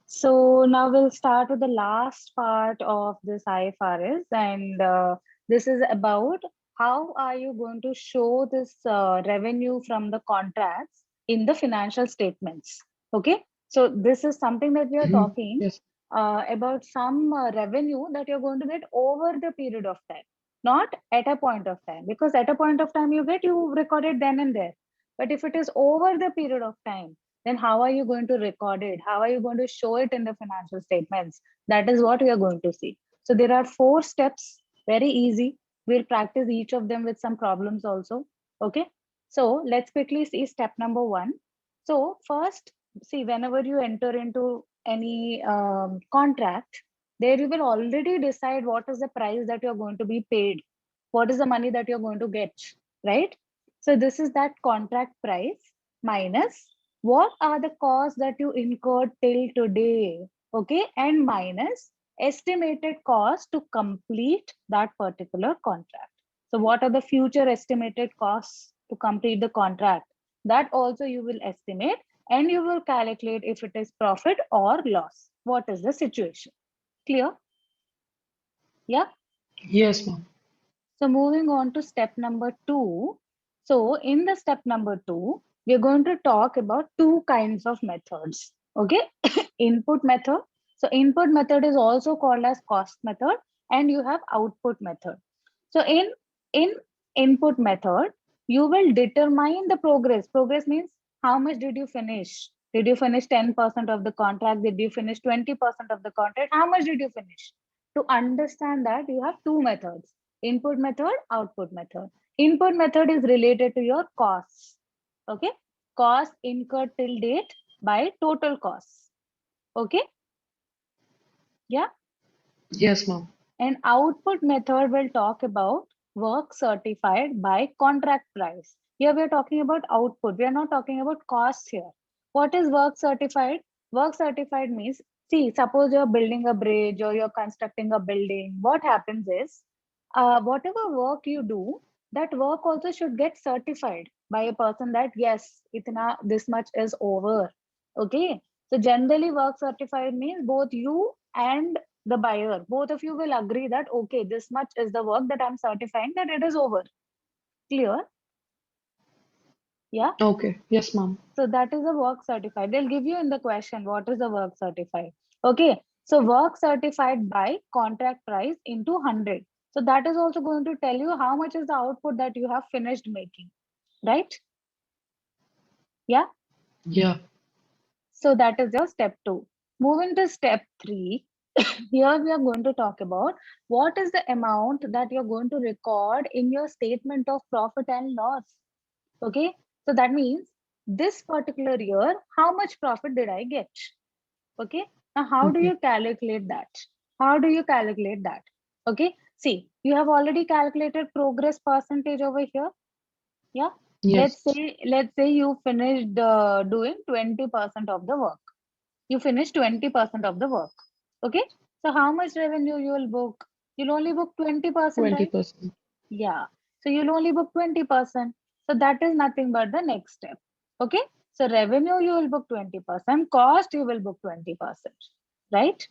So now we'll start with the last part of this IFRS, and this is about how are you going to show this revenue from the contracts in the financial statements. Okay, so this is something that we are Mhm. talking Yes. about some revenue that you're going to get over the period of time, not at a point of time, because at a point of time you get, you record it then and there. But if it is over the period of time, then how are you going to record it? How are you going to show it in the financial statements? That is what we are going to see. So there are 4 steps, very easy. We'll practice each of them with some problems also. Okay. So let's quickly see step number 1. So first, see, whenever you enter into any contract, there you will already decide what is the price that you're going to be paid, what is the money that you're going to get, right? So this is that contract price minus what are the costs that you incurred till today, okay, and minus estimated cost to complete that particular contract. So what are the future estimated costs to complete the contract? That also you will estimate, and you will calculate if it is profit or loss. What is the situation? Clear? Yeah. Yes, ma'am. So moving on to step number 2. So in the step number 2, we're going to talk about 2 kinds of methods. Okay, input method. So input method is also called as cost method, and you have output method. So in input method, you will determine the progress. Progress means how much did you finish? Did you finish 10% of the contract? Did you finish 20% of the contract? How much did you finish? To understand that, you have 2 methods: input method, output method. Input method is related to your costs. Okay, cost incurred till date by total costs. Okay, yeah. Yes, ma'am. And output method will talk about work certified by contract price. Here we are talking about output. We are not talking about costs here. What is work certified? Work certified means, see, suppose you're building a bridge or you're constructing a building. What happens is, whatever work you do, that work also should get certified by a person that yes, itna, this much is over. Okay. So generally work certified means both you and the buyer, both of you will agree that okay, this much is the work that I'm certifying that it is over. Clear? Yeah. Okay. Yes, ma'am. So that is a work certified. They'll give you in the question what is the work certified. Okay. So work certified by contract price into 100. So that is also going to tell you how much is the output that you have finished making, right? Yeah. Yeah. So that is your step 2. Moving to step 3, here we are going to talk about what is the amount that you're going to record in your statement of profit and loss. Okay, so that means this particular year, how much profit did I get? Okay, now how do Okay. you calculate that? How do you calculate that? Okay, see, you have already calculated progress percentage over here. Yeah, let's Yes. say you finished doing 20% of the work. You finish 20% of the work. Okay, so how much revenue you will book? You'll only book 20%, right? 20%. Yeah, so you'll only book 20%. So that is nothing but the next step. Okay, so revenue you will book 20%, cost you will book 20%, right?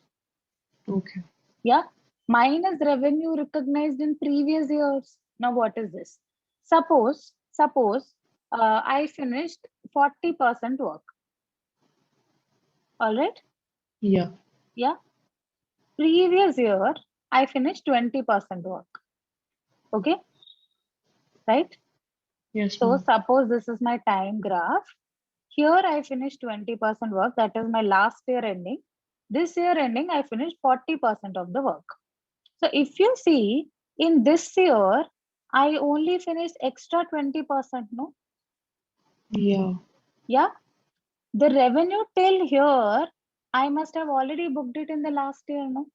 Okay. Yeah, minus revenue recognized in previous years. Now what is this? Suppose I finished 40% work. All right. Yeah. Yeah, previous year I finished 20% work. Okay, right? Yes, So ma'am. suppose this is my time graph. Here I finished 20% work. That is my last year ending. This year ending, I finished 40% of the work. So if you see in this year, I only finished extra 20%. No, Yeah. yeah. The revenue till here, I must have already booked it in the last year. No,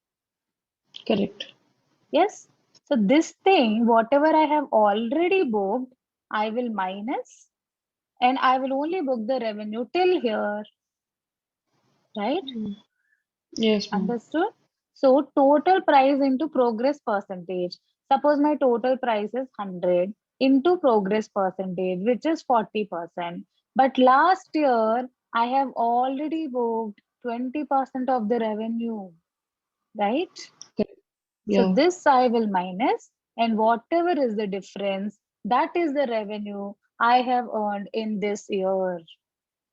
Correct. yes. So this thing, whatever I have already booked, I will minus, and I will only book the revenue till here, right? Mm. Yes, ma'am. Understood? So total price into progress percentage. Suppose my total price is 100 into progress percentage, which is 40%. But last year, I have already booked 20% of the revenue, right? Correct. So Yeah. this I will minus, and whatever is the difference, that is the revenue I have earned in this year.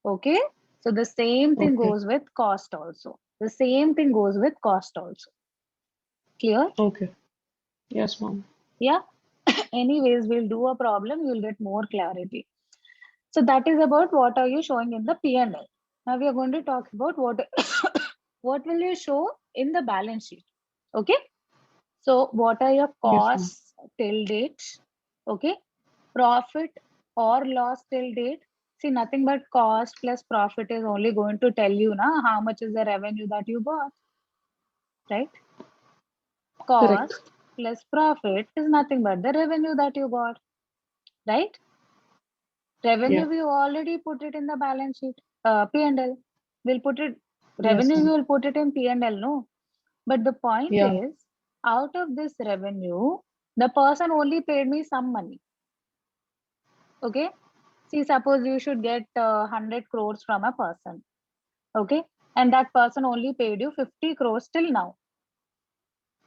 Okay. So the same thing Okay. goes with cost also. The same thing goes with cost also. Clear? Okay. Yes, ma'am. Yeah. Anyways, we'll do a problem, you'll get more clarity. So that is about what are you showing in the P&L. Now we are going to talk about what what will you show in the balance sheet. Okay. So what are your Yes, ma'am. costs till date? Okay. Profit or loss till date. See, nothing but cost plus profit is only going to tell you na, how much is the revenue that you got, right? Correct. Cost plus profit is nothing but the revenue that you got, right? Yeah. Revenue, we already put it in the balance sheet, P&L. We'll put it, Yes, revenue, we ma'am. will put it in P&L, no? But the point Yeah. is, out of this revenue, the person only paid me some money. Okay. See, suppose you should get 100 crores from a person. Okay. And that person only paid you 50 crores till now.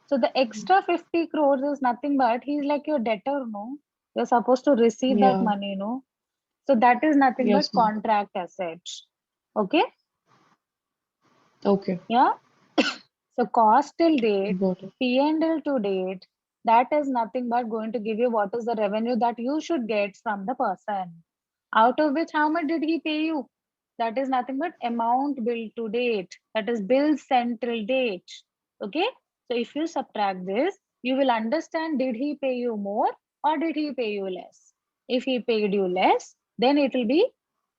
So the extra 50 crores is nothing but he's like your debtor, no? You're supposed to receive that Yeah. money, no? So that is nothing but Yes, ma'am. contract assets. Okay. Okay. Yeah. So cost till date, Got it. P&L to date, that is nothing but going to give you what is the revenue that you should get from the person. Out of which, how much did he pay you? That is nothing but amount billed to date. That is bill central date. Okay. So if you subtract this, you will understand, did he pay you more or did he pay you less? If he paid you less, then it will be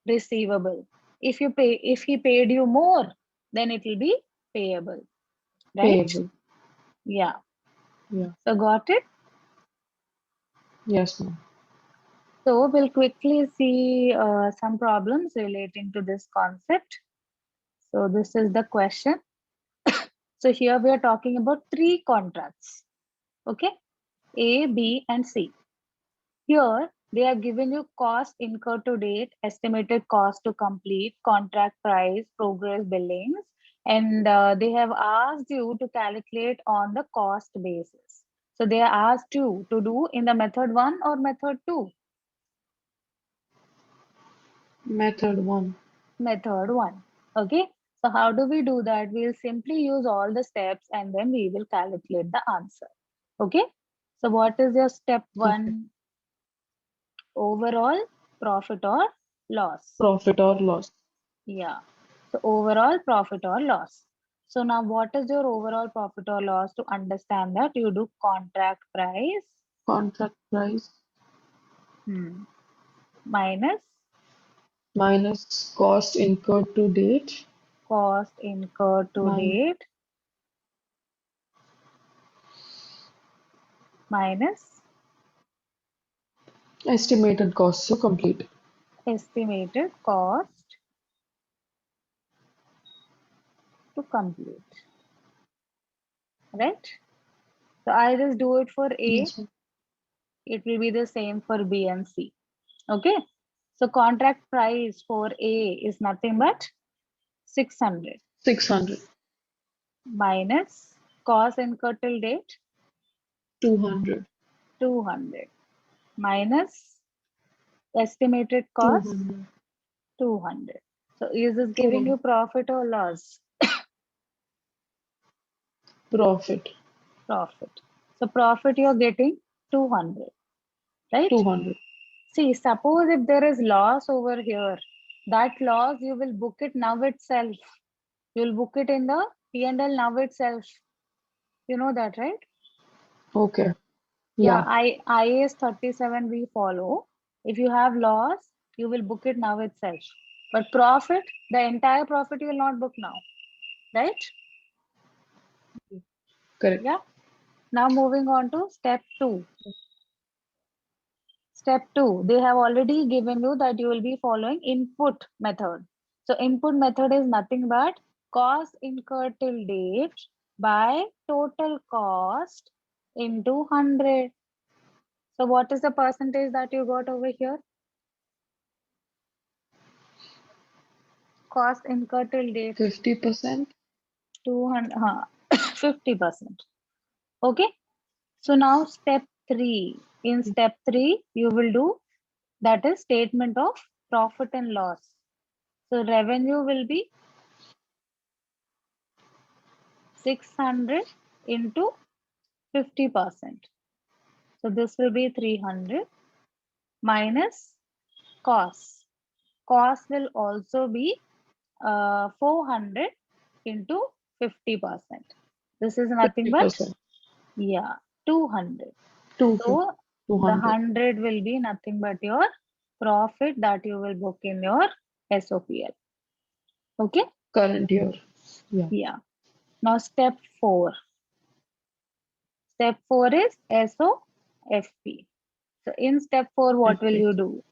receivable. If he paid you more, then it will be payable, right? Payable. Yeah. Yeah. So got it? Yes, ma'am. So we'll quickly see some problems relating to this concept. So this is the question. So here we are talking about three contracts. Okay. A, B, and C. Here they are giving you cost incurred to date, estimated cost to complete, contract price, progress billings, and they have asked you to calculate on the cost basis. So they are asked you to do in the method 1 or method 2. Method one. Method 1. Okay. So how do we do that? We'll simply use all the steps and then we will calculate the answer. Okay. So what is your step Okay. 1? Overall profit or loss. Profit or loss. Yeah. So overall profit or loss. So now what is your overall profit or loss? To understand that, you do contract price Contract price minus minus cost incurred to date cost incurred to min date minus estimated cost to complete. estimated cost to complete. Right? So I just do it for A. Yes, ma'am. It will be the same for B and C. Okay. So contract price for A is nothing but 600 600. minus cost incurred till date 200. 200 minus estimated cost 200. 200. So is this giving 200. you profit or loss? Profit. Profit. So profit you're getting 200, right? 200. See, suppose if there is loss over here, that loss you will book it now itself. You'll book it in the P&L now itself. You know that, right? Okay. Yeah, Yeah. IAS 37 we follow. If you have loss, you will book it now itself. But profit, the entire profit you will not book now, right? Correct. Yeah. Now moving on to step 2. Step 2, they have already given you that you will be following input method. So input method is nothing but cost incurred till date by total cost into 100. So what is the percentage that you got over here? Cost incurred till date 50%. 200, 50%. Okay. So now step 3. In step 3, you will do, that is statement of profit and loss. So revenue will be 600 into 50%. So this will be 300 minus cost. Cost will also be 400 into 50%. This is nothing but 50%. 200. 250. So the 200. 100 will be nothing but your profit that you will book in your SOPL. Okay? Current year. Yeah. Yeah. Now step 4. Step 4 is SOFP. So in step 4, what will FP. you do?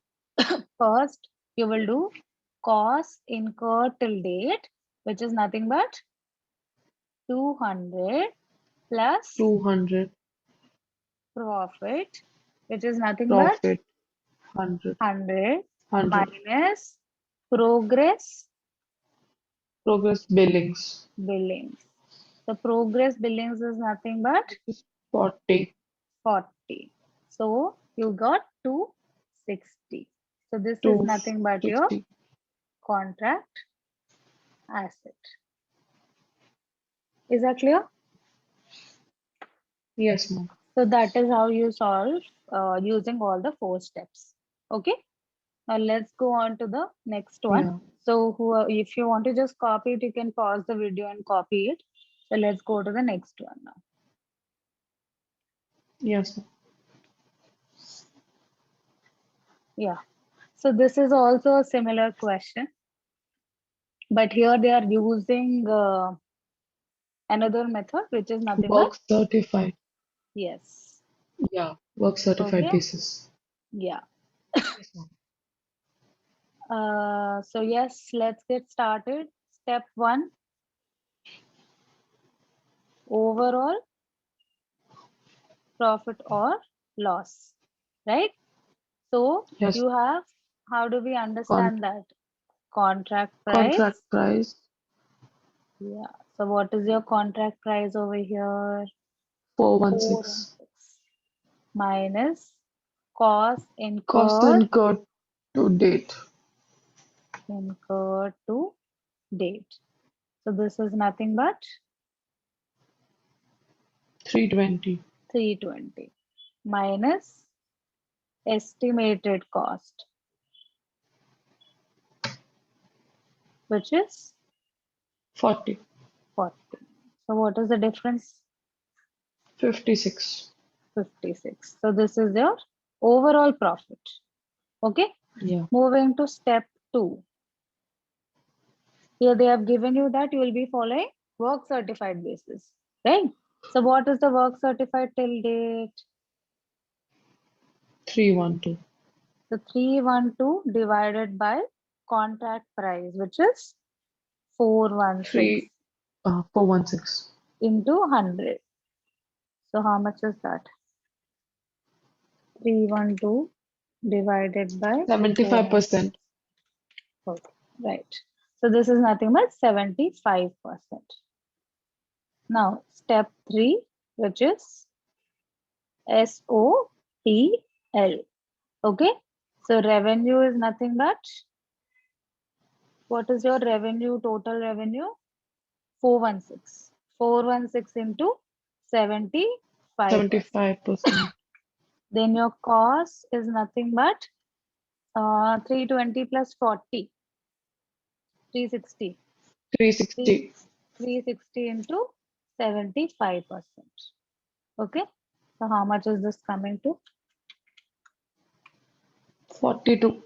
First, you will do cost incurred till date, which is nothing but 200 plus 200. profit, which is nothing Profit. 100. but 100 100. minus progress Progress billings. billings. So progress billings is nothing but Which is 40. 40. So you got 260. So this is nothing but your 260. contract asset. Is that clear? Yes, ma'am. So that is how you solve using all the 4 steps. Okay. Now let's go on to the next one. Yeah. So if you want to just copy it, you can pause the video and copy it. So let's go to the next one now. Yes, ma'am. Yeah. So this is also a similar question, but here they are using another method, which is nothing but Work certified. yes. Yeah. Work certified Okay. basis. Yeah. Yes, ma'am. So yes, let's get started. Step 1, overall profit or loss, right? So Yes. you have, how do we understand that? Contract Contract price. price Yeah. So what is your contract price over here? 416. 416 minus cost Cost incurred incurred to date to date. So this is nothing but 320. 320 minus estimated cost, which is 40. 40. So what is the difference? 56. 56. So this is your overall profit. Okay. Yeah. Moving to step 2. Here they have given you that you will be following work certified basis, right? So what is the work certified till date? 312. So 312 divided by contract price, which is 416 416. into 100. So how much is that? 312 divided by 75%. 416. Okay, right. So this is nothing but 75%. Now step 3, which is SOTL. Okay. So revenue is nothing but, what is your revenue, total revenue? 416. 416 into 75%. 75%. Then your cost is nothing but 320 plus 40, 360. 360. 360 into 75%. Okay. So how much is this coming to? 42.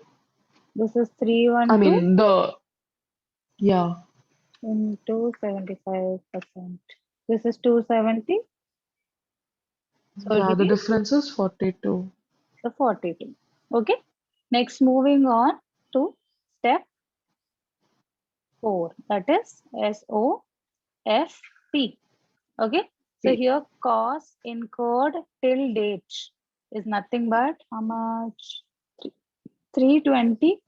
This is I 312 mean, yeah. into 75%. This is 270. So it will Yeah, the be difference is 42. 42. Okay. Next, moving on to step 4, that is SOFP. Okay. So here cost incurred till date is nothing but how much? 320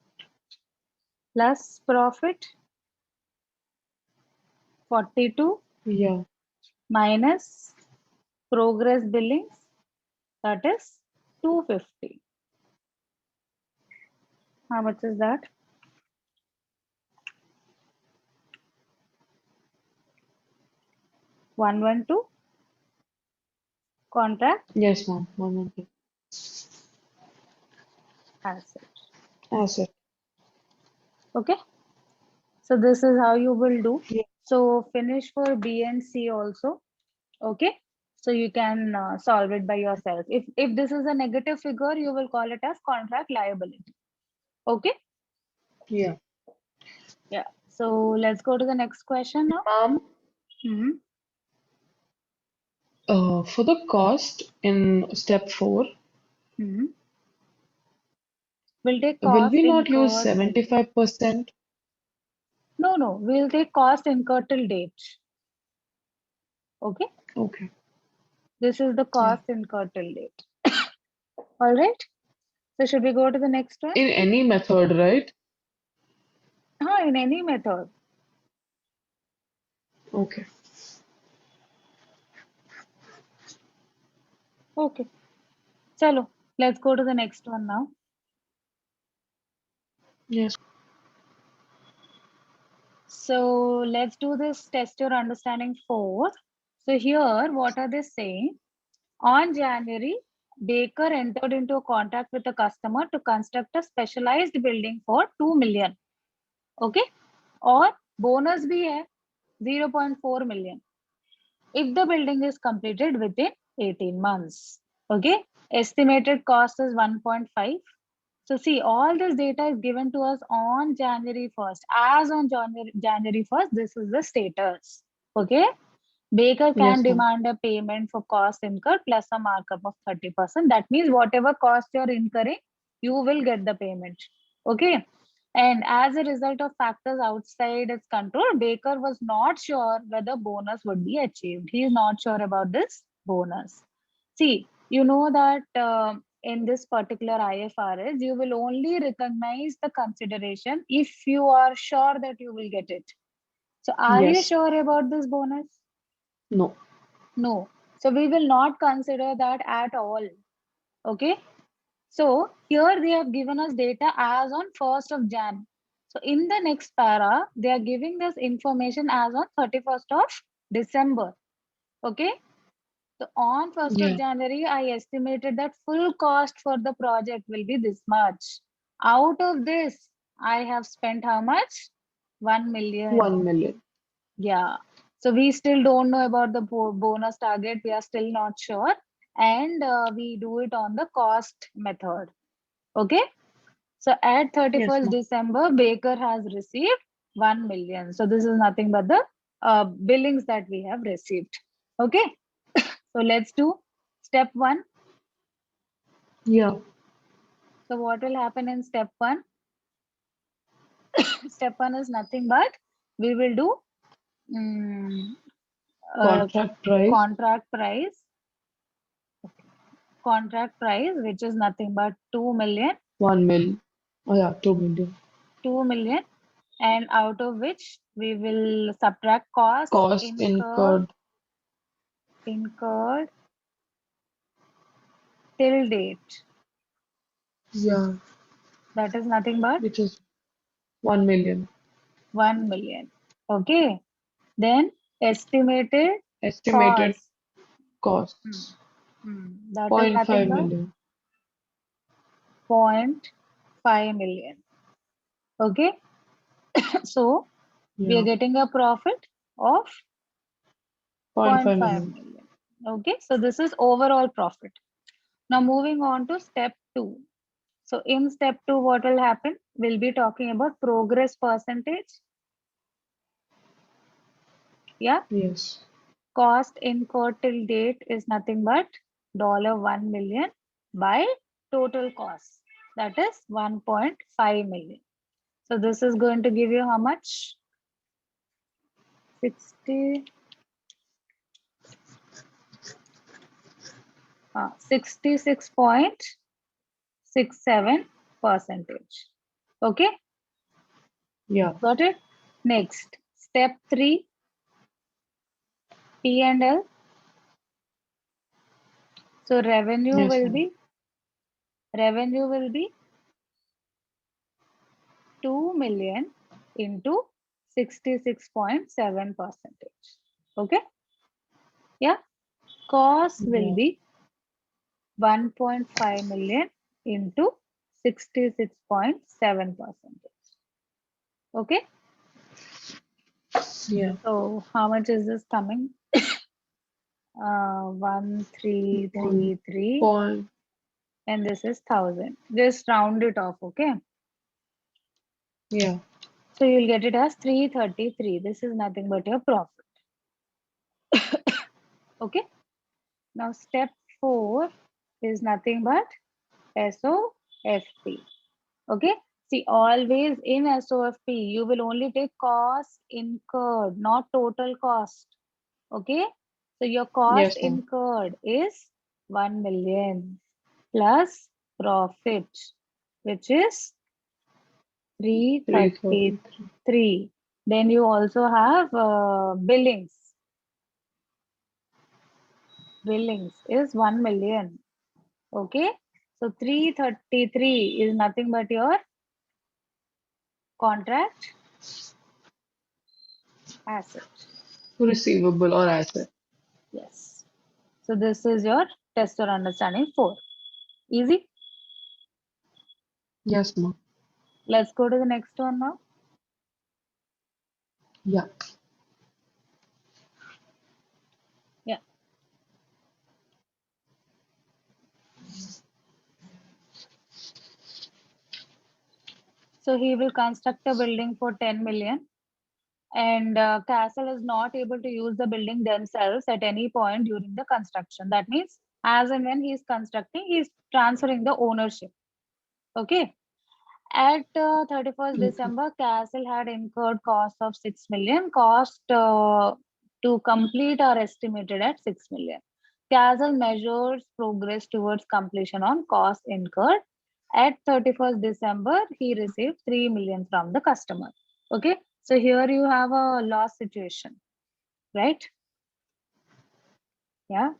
plus profit 42 Yeah. minus progress billings, that is 250. How much is that? 112 contract Yes, ma'am. 112. asset. Asset. Okay. So this is how you will do. Yeah. So finish for B and C also. Okay. So you can solve it by yourself. If this is a negative figure, you will call it as contract liability. Okay. Yeah. Yeah. So let's go to the next question now. Ma'am, Hmm. for the cost in step 4, Hmm. We'll take will cost we not use incurred. 75%? No. We'll take cost incurred till date. Okay. Okay. This is the Yeah. cost incurred till date. All right. So should we go to the next one? In any method, right? In any method. Okay. Okay. Chalo. Let's go to the next one now. Yes. So let's do this test your understanding 4. So here, what are they saying? On January, Baker entered into a contract with a customer to construct a specialized building for 2 million. Okay. Or bonus bhi hai 0.4 million. If the building is completed within 18 months. Okay. Estimated cost is 1.5. So see, all this data is given to us on January 1st. As on January 1st, this is the status. Okay. Baker can Yes, ma'am. demand a payment for cost incurred plus a markup of 30%. That means whatever cost you're incurring, you will get the payment. Okay. And as a result of factors outside its control, Baker was not sure whether bonus would be achieved. He is not sure about this bonus. See, you know that in this particular IFRS, you will only recognize the consideration if you are sure that you will get it. So are you Yes. sure about this bonus? No. No. So we will not consider that at all. Okay. So here they have given us data as on 1st of Jan. So in the next para, they are giving this information as on 31st of December. Okay. So on 1st of Yeah. January, I estimated that full cost for the project will be this much. Out of this, I have spent how much? 1 million. 1 million. Yeah. So we still don't know about the bonus target. We are still not sure. And we do it on the cost method. Okay. So at Yes, 31st ma'am. December, Baker has received 1 million. So this is nothing but the billings that we have received. Okay. So let's do step 1. Yeah. So what will happen in step 1? Step 1 is nothing but we will do uh, Contract price, contract price. Contract price, which is nothing but 2 million, 1 mil. Oh, yeah, 2 million. 2 million, and out of which we will subtract cost Cost incurred. incurred till date. Yeah. That is nothing but Which is 1 million. 1 million. Okay. Then estimated Estimated cost. Hmm. costs. That is Point nothing 0.5 but million. 0.5 million. Okay. So we are Yeah. getting a profit of 0.5 0.5 million. million. Okay. So this is overall profit. Now moving on to step 2. So in step 2, what will happen? We'll be talking about progress percentage. Yeah. Yes. Cost incurred till date is nothing but $1 million by total cost. That is 1.5 million. So this is going to give you how much? 60, 66.67%. Okay. Yeah. Got it? Next, step 3. P and L. So revenue Yes, will ma'am. be 2 million into 66.7%. Okay. Yeah. Cost will Yeah. be 1.5 million into 66.7%. Okay. Yeah. So how much is this coming? 1333, Point. and this is 1000. Just round it off. Okay. Yeah. So you'll get it as 333. This is nothing but your profit. Okay. Now step 4 is nothing but SOFP. Okay. See, always in SOFP, you will only take cost incurred, not total cost. Okay. So your cost Yes, ma'am. incurred is 1 million plus profit, which is 333. 333. Then you also have billings. Billings is 1 million. Okay. So 333 is nothing but your contract asset. Receivable or asset. Yes. So this is your test or understanding 4. Easy. Yes, ma'am. Let's go to the next one now. Yeah. Yeah. So he will construct a building for 10 million, and Castle is not able to use the building themselves at any point during the construction. That means as and when he is constructing, he is transferring the ownership. Okay. At 31st Okay. December, Castle had incurred cost of 6 million. Cost to complete are estimated at 6 million. Castle measures progress towards completion on cost incurred. At 31st December, he received 3 million from the customer. Okay. So here you have a loss situation, right? Yeah.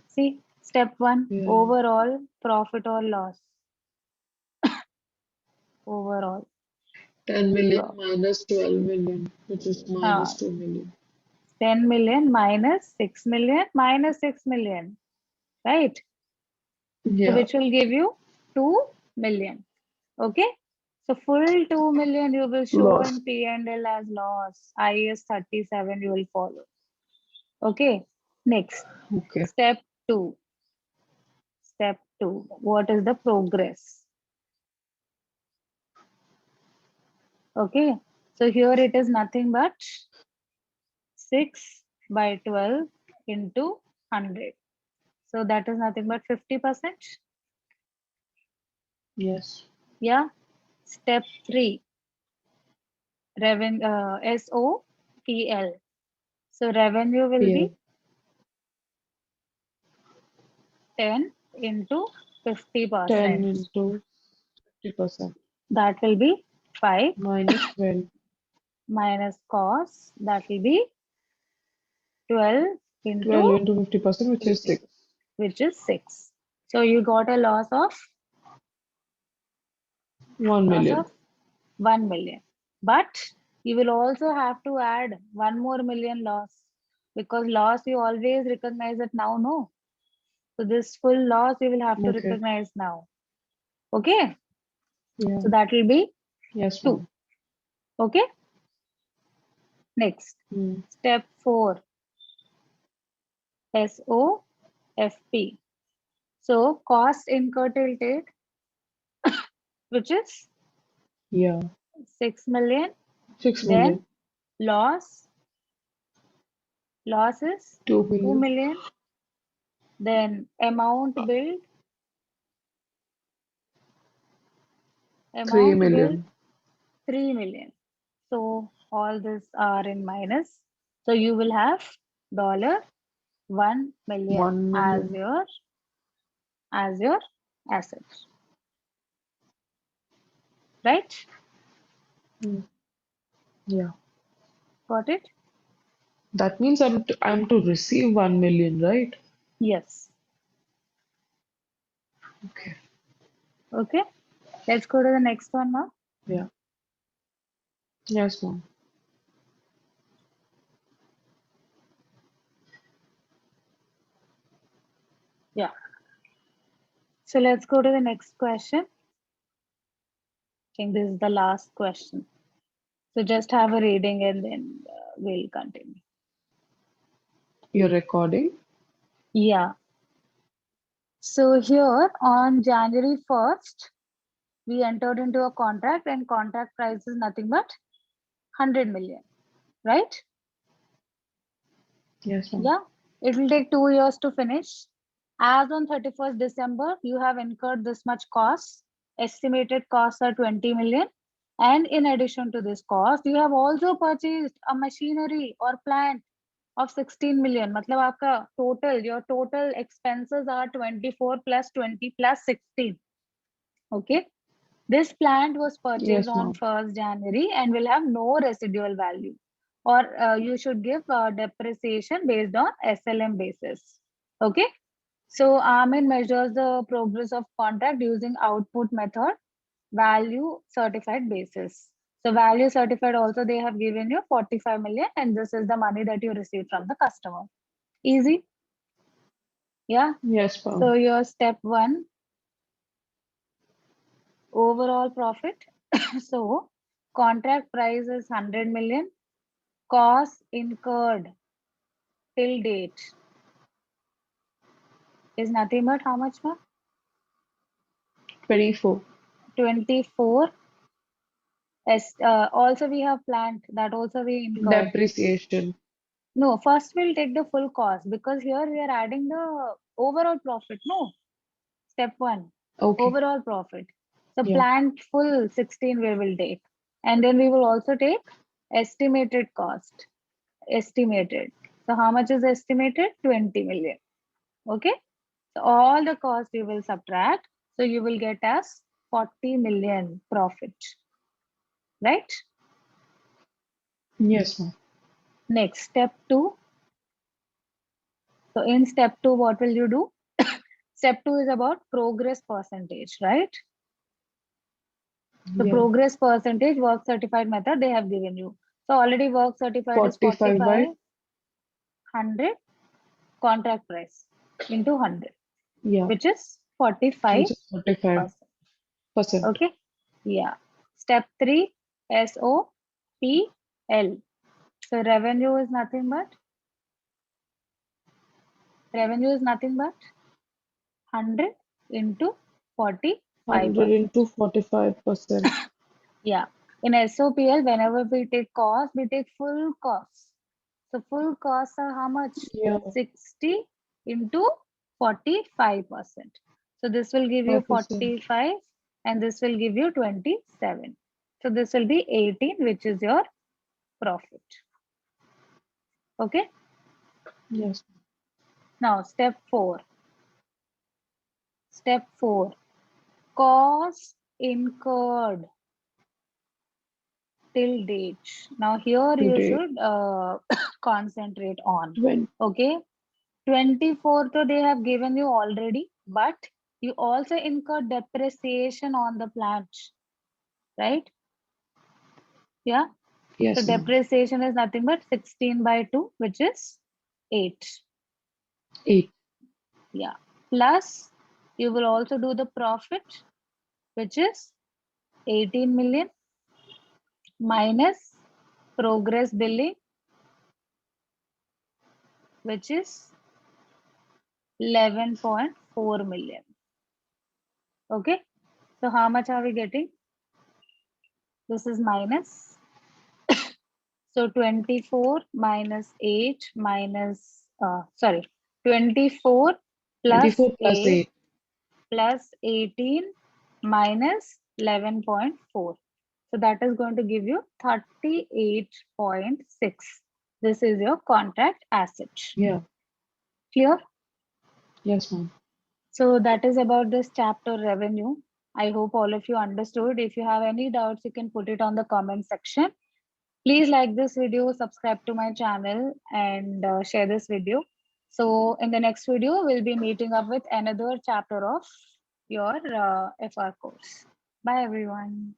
See, step 1, Yeah. overall profit or loss. Overall. 10 million Pro- minus 12 million, which is Uh, minus 2 million. 10 million minus 6 million minus 6 million, right? So Yeah. which will give you 2 million. Okay. So full 2 million you will show in Loss. P&L as loss. IAS 37 you will follow. Okay. Next, Okay. step 2. Step 2. What is the progress? Okay. So here it is nothing but 6 by 12 into 100. So that is nothing but 50%. Yes. Yeah. Step 3, SOPL. So revenue will PL. be 10 into 10 50%. into 50%. That will be 5 Minus 12. minus cost. That will be 12 12 into into 50%, which is 6. which is 6. So you got a loss of 1 million. 1 million. But you will also have to add 1 more million loss, because loss you always recognize it now, no? So this full loss you will have to Okay. recognize now. Okay. Yeah. So that will be Yes, 2. ma'am. Okay. Next, Hmm. step 4, SOFP. So cost incurred till date, which is Yeah. 6 million. 6 Then million. loss is 2 2 million. million. Then Three amount billed million. 3 million. So all this are in minus. So you will have dollar 1 million 1 as million. your asset, right? Hmm. Yeah. Got it? That means I'm to receive 1 million, right? Yes. Okay. Okay. Let's go to the next one now. Yeah. Yes, ma'am. Yeah. So let's go to the next question. I think this is the last question. So just have a reading and then we'll continue. You're recording? Yeah. So here on January 1st, we entered into a contract and contract price is nothing but 100 million, right? Yes, ma'am. Yeah. It will take 2 years to finish. As on 31st December, you have incurred this much cost. Estimated costs are 20 million. And in addition to this cost, you have also purchased a machinery or plant of 16 million. मतलब आपका total, your total expenses are 24 plus 20 plus 16. Okay. This plant was purchased Yes, on ma'am. 1st January and will have no residual value. Or you should give depreciation based on SLM basis. Okay. So Amin measures the progress of contract using output method, value certified basis. So value certified also they have given you 45 million and this is the money that you receive from the customer. Easy. Yeah. Yes, So ma'am. your step 1, overall profit. So contract price is 100 million. Cost incurred till date is nothing but how much more? 24. 24. Also we have plant that also we incurred. Depreciation. No, first we'll take the full cost because here we are adding the overall profit. No, step 1, Okay. overall profit. So Yeah. plant full 16 we will take. And then we will also take estimated cost. Estimated. So how much is estimated? 20 million. Okay. So all the cost you will subtract. So you will get as 40 million profit. Right? Yes, ma'am. Next, step 2. So in step 2, what will you do? Step 2 is about progress percentage, right? The Yeah. progress percentage work certified method they have given you. So already work certified is 45 by 100 contract price into 100, yeah, which is 45%. which is 45%. Okay. Yeah. Step 3, SOPL. So revenue is nothing but 100 into 45%. 100 into 45%. Yeah. In SOPL, whenever we take cost, we take full cost. So full costs are how much? Yeah, 60 into 45%. So this will give you 5%. 45 and this will give you 27. So this will be 18, which is your profit. Okay. Yes. Now step 4. Step 4. Cost incurred till date. Now here you Today, should concentrate on. 20. Okay. 24th they have given you already, but you also incur depreciation on the plant, right? Yeah. So Yes, ma'am. depreciation is nothing but 16 by 2, which is 8. 8. Yeah. Plus, you will also do the profit, which is 18 million minus progress billing, which is 11.4 million. Okay. So how much are we getting? This is minus. So 24 minus 8 minus, 24 plus 24 plus 8 8. plus 18 minus 11.4. So that is going to give you 38.6. This is your contract asset. Yeah. Clear? Yes, ma'am. So that is about this chapter revenue. I hope all of you understood. If you have any doubts, you can put it on the comment section. Please like this video, subscribe to my channel, and share this video. So in the next video, we'll be meeting up with another chapter of your FR course. Bye, everyone.